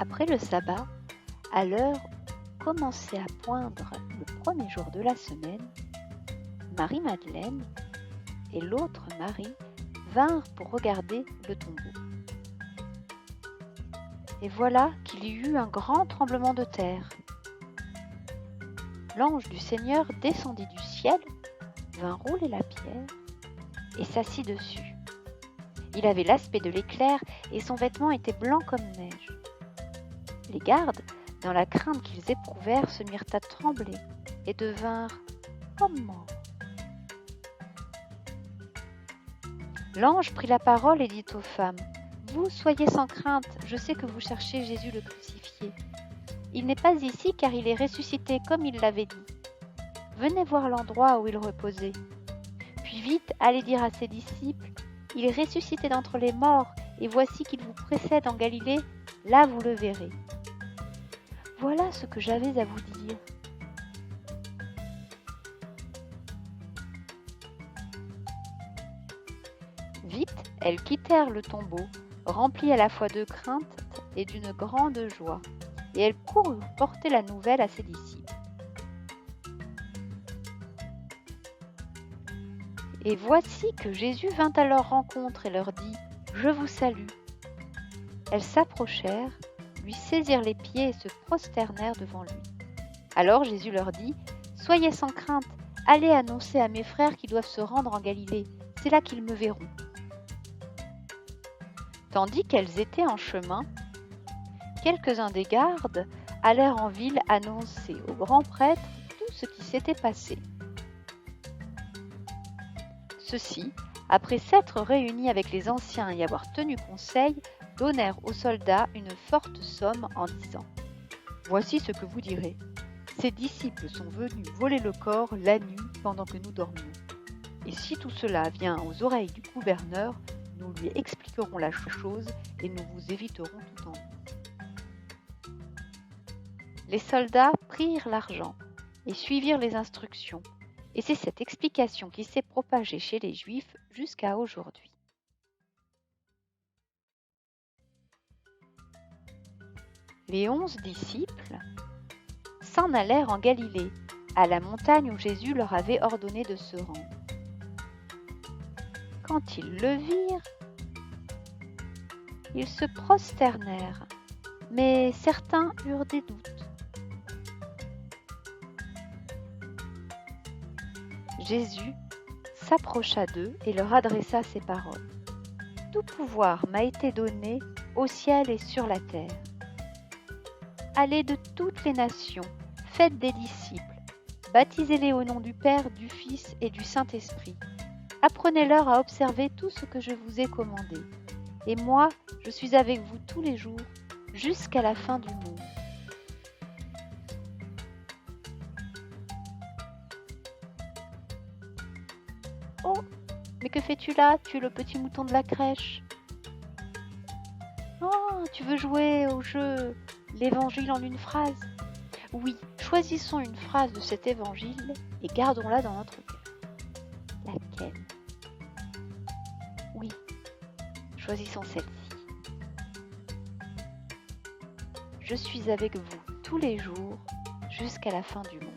Après le sabbat, à l'heure où commençait à poindre le premier jour de la semaine, Marie-Madeleine et l'autre Marie vinrent pour regarder le tombeau. Et voilà qu'il y eut un grand tremblement de terre. L'ange du Seigneur descendit du ciel, vint rouler la pierre et s'assit dessus. Il avait l'aspect de l'éclair et son vêtement était blanc comme neige. Les gardes, dans la crainte qu'ils éprouvèrent, se mirent à trembler et devinrent comme morts. L'ange prit la parole et dit aux femmes : « Vous soyez sans crainte, je sais que vous cherchez Jésus le crucifié. Il n'est pas ici car il est ressuscité comme il l'avait dit. Venez voir l'endroit où il reposait. Puis vite, allez dire à ses disciples : il est ressuscité d'entre les morts et voici qu'il vous précède en Galilée, là vous le verrez. Voilà ce que j'avais à vous dire. » Vite, elles quittèrent le tombeau, remplies à la fois de crainte et d'une grande joie, et elles coururent porter la nouvelle à ses disciples. Et voici que Jésus vint à leur rencontre et leur dit : « Je vous salue. » Elles s'approchèrent, lui saisirent les pieds et se prosternèrent devant lui. Alors Jésus leur dit : « Soyez sans crainte, allez annoncer à mes frères qu'ils doivent se rendre en Galilée, c'est là qu'ils me verront. » Tandis qu'elles étaient en chemin, quelques-uns des gardes allèrent en ville annoncer au grand prêtre tout ce qui s'était passé. Ceux-ci, après s'être réunis avec les anciens et avoir tenu conseil, donnèrent aux soldats une forte somme en disant : « Voici ce que vous direz. Ces disciples sont venus voler le corps la nuit pendant que nous dormions. Et si tout cela vient aux oreilles du gouverneur, nous lui expliquerons la chose et nous vous éviterons tout ennui. » Les soldats prirent l'argent et suivirent les instructions, et c'est cette explication qui s'est propagée chez les Juifs jusqu'à aujourd'hui. Les 11 disciples s'en allèrent en Galilée, à la montagne où Jésus leur avait ordonné de se rendre. Quand ils le virent, ils se prosternèrent, mais certains eurent des doutes. Jésus s'approcha d'eux et leur adressa ces paroles : « Tout pouvoir m'a été donné au ciel et sur la terre. Allez de toutes les nations, faites des disciples, baptisez-les au nom du Père, du Fils et du Saint-Esprit. Apprenez-leur à observer tout ce que je vous ai commandé. Et moi, je suis avec vous tous les jours, jusqu'à la fin du monde. » « Oh, mais que fais-tu là, tu es le petit mouton de la crèche ? Oh, tu veux jouer au jeu l'Évangile en une phrase ? Oui, choisissons une phrase de cet Évangile et gardons-la dans notre cœur. Laquelle ? Oui, choisissons celle-ci. Je suis avec vous tous les jours jusqu'à la fin du monde. »